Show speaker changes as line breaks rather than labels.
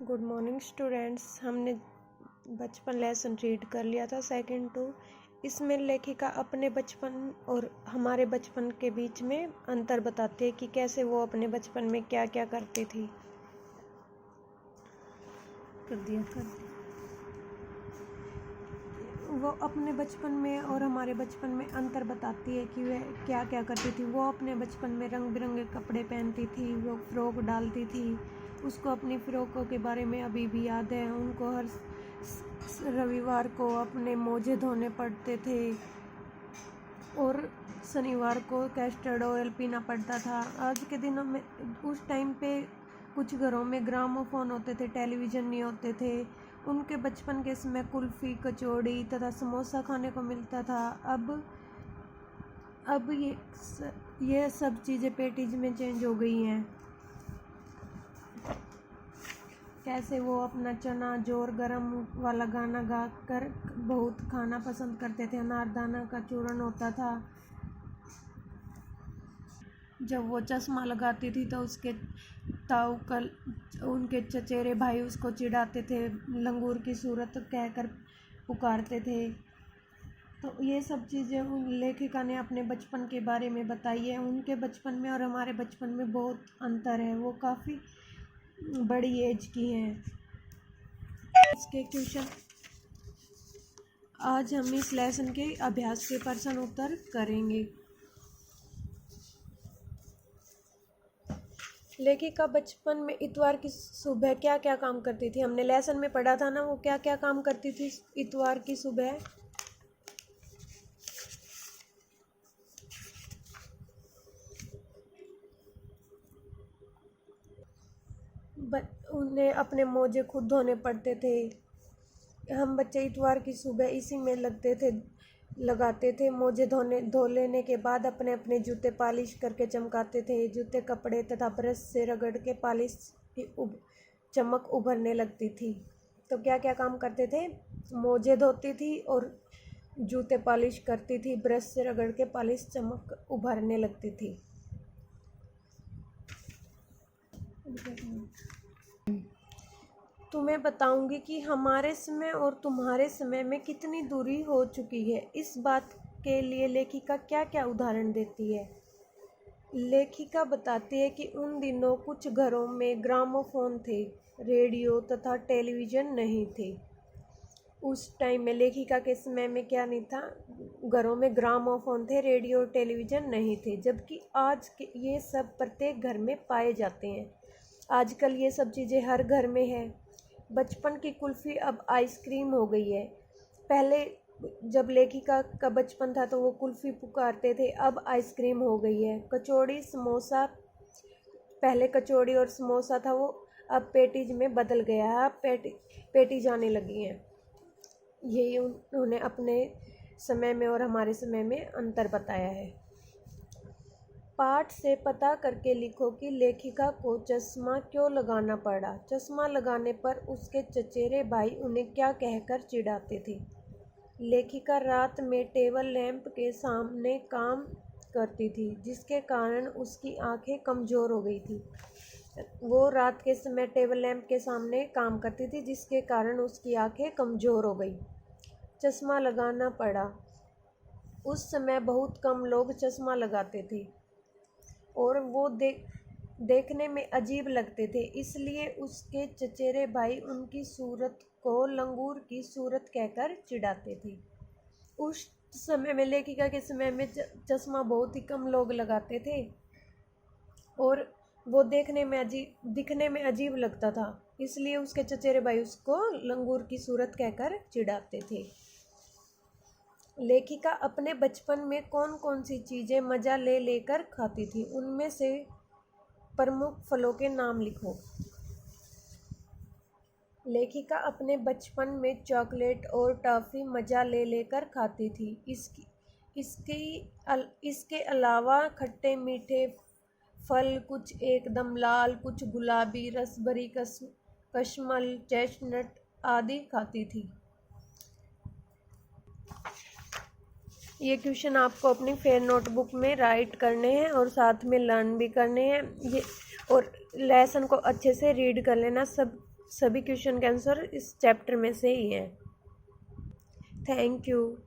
Good morning students. हमने बचपन lesson read कर लिया था सेकंड टू। इसमें लेखिका अपने बचपन और हमारे बचपन के बीच में अंतर बताती है कि कैसे वो अपने बचपन में क्या क्या करती थी। कर दिया। वो अपने बचपन में और हमारे बचपन में अंतर बताती है कि वह क्या क्या करती थी। वो अपने बचपन में रंग बिरंगे कपड़े पहनती थी, वो फ्रॉक डालती थी। उसको अपनी फ्रॉकों के बारे में अभी भी याद है। उनको हर रविवार को अपने मोजे धोने पड़ते थे और शनिवार को कैस्टर्ड ऑयल पीना पड़ता था। आज के दिनों में उस टाइम पे कुछ घरों में ग्रामोफोन होते थे, टेलीविज़न नहीं होते थे। उनके बचपन के समय कुल्फ़ी, कचौड़ी तथा समोसा खाने को मिलता था। अब ये सब चीज़ें पेटीज में चेंज हो गई हैं। कैसे वो अपना चना जोर गरम वाला गाना गा कर बहुत खाना पसंद करते थे। अनारदाना का चूरन होता था। जब वो चश्मा लगाती थी तो उसके ताऊ कल उनके चचेरे भाई उसको चिढ़ाते थे, लंगूर की सूरत कहकर पुकारते थे। तो ये सब चीज़ें उन लेखिका ने अपने बचपन के बारे में बताई है। उनके बचपन में और हमारे बचपन में बहुत अंतर है। वो काफ़ी बड़ी एज की हैं। इसके क्वेश्चन आज हम इस लेसन के अभ्यास के प्रश्न उत्तर करेंगे। लेखिका बचपन में इतवार की सुबह क्या क्या काम करती थी। हमने लेसन में पढ़ा था ना, वो क्या क्या काम करती थी इतवार की सुबह। उन्हें अपने मोजे खुद धोने पड़ते थे। हम बच्चे इतवार की सुबह इसी में लगाते थे। मोजे धो लेने के बाद अपने अपने जूते पॉलिश करके चमकाते थे। जूते कपड़े तथा ब्रश से रगड़ के पॉलिश की चमक उभरने लगती थी। तो क्या क्या काम करते थे? मोजे धोती थी और जूते पॉलिश करती थी। ब्रश से रगड़ के पॉलिश चमक उभरने लगती थी। तुम्हें बताऊंगी कि हमारे समय और तुम्हारे समय में कितनी दूरी हो चुकी है। इस बात के लिए लेखिका क्या क्या उदाहरण देती है। लेखिका बताती है कि उन दिनों कुछ घरों में ग्रामोफोन थे, रेडियो तथा टेलीविज़न नहीं थे। उस टाइम में लेखिका के समय में क्या नहीं था? घरों में ग्रामोफोन थे, रेडियो टेलीविज़न नहीं थे। जबकि आज के ये सब प्रत्येक घर में पाए जाते हैं। आजकल ये सब चीज़ें हर घर में है। बचपन की कुल्फ़ी अब आइसक्रीम हो गई है। पहले जब लेखिका का बचपन था तो वो कुल्फ़ी पुकारते थे, अब आइसक्रीम हो गई है। कचौड़ी समोसा, पहले कचौड़ी और समोसा था, वो अब पेटीज में बदल गया है। अब पेटीज आने लगी हैं। यही उन्होंने अपने समय में और हमारे समय में अंतर बताया है। पाठ से पता करके लिखो कि लेखिका को चश्मा क्यों लगाना पड़ा। चश्मा लगाने पर उसके चचेरे भाई उन्हें क्या कहकर चिढ़ाते थे। लेखिका रात में टेबल लैंप के सामने काम करती थी, जिसके कारण उसकी आंखें कमज़ोर हो गई थी। वो रात के समय टेबल लैंप के सामने काम करती थी, जिसके कारण उसकी आंखें कमज़ोर हो गई। चश्मा लगाना पड़ा। उस समय बहुत कम लोग चश्मा लगाते थे और वो देखने में अजीब लगते थे, इसलिए उसके चचेरे भाई उनकी सूरत को लंगूर की सूरत कहकर चिढ़ाते थे। उस समय में, लेखिका के समय में, चश्मा बहुत ही कम लोग लगाते थे और वो दिखने में अजीब लगता था, इसलिए उसके चचेरे भाई उसको लंगूर की सूरत कहकर चिढ़ाते थे। लेखिका अपने बचपन में कौन कौन सी चीज़ें मज़ा ले लेकर खाती थी। उनमें से प्रमुख फलों के नाम लिखो। लेखिका अपने बचपन में चॉकलेट और टॉफ़ी मज़ा ले लेकर खाती थी। इसके अलावा खट्टे मीठे फल, कुछ एकदम लाल, कुछ गुलाबी, रसभरी, कशमल, चेस्टनट आदि खाती थी। ये क्वेश्चन आपको अपनी फेयर नोटबुक में राइट करने हैं और साथ में लर्न भी करने हैं। ये और लेसन को अच्छे से रीड कर लेना। सब सभी क्वेश्चन के आंसर इस चैप्टर में से ही हैं। Thank you.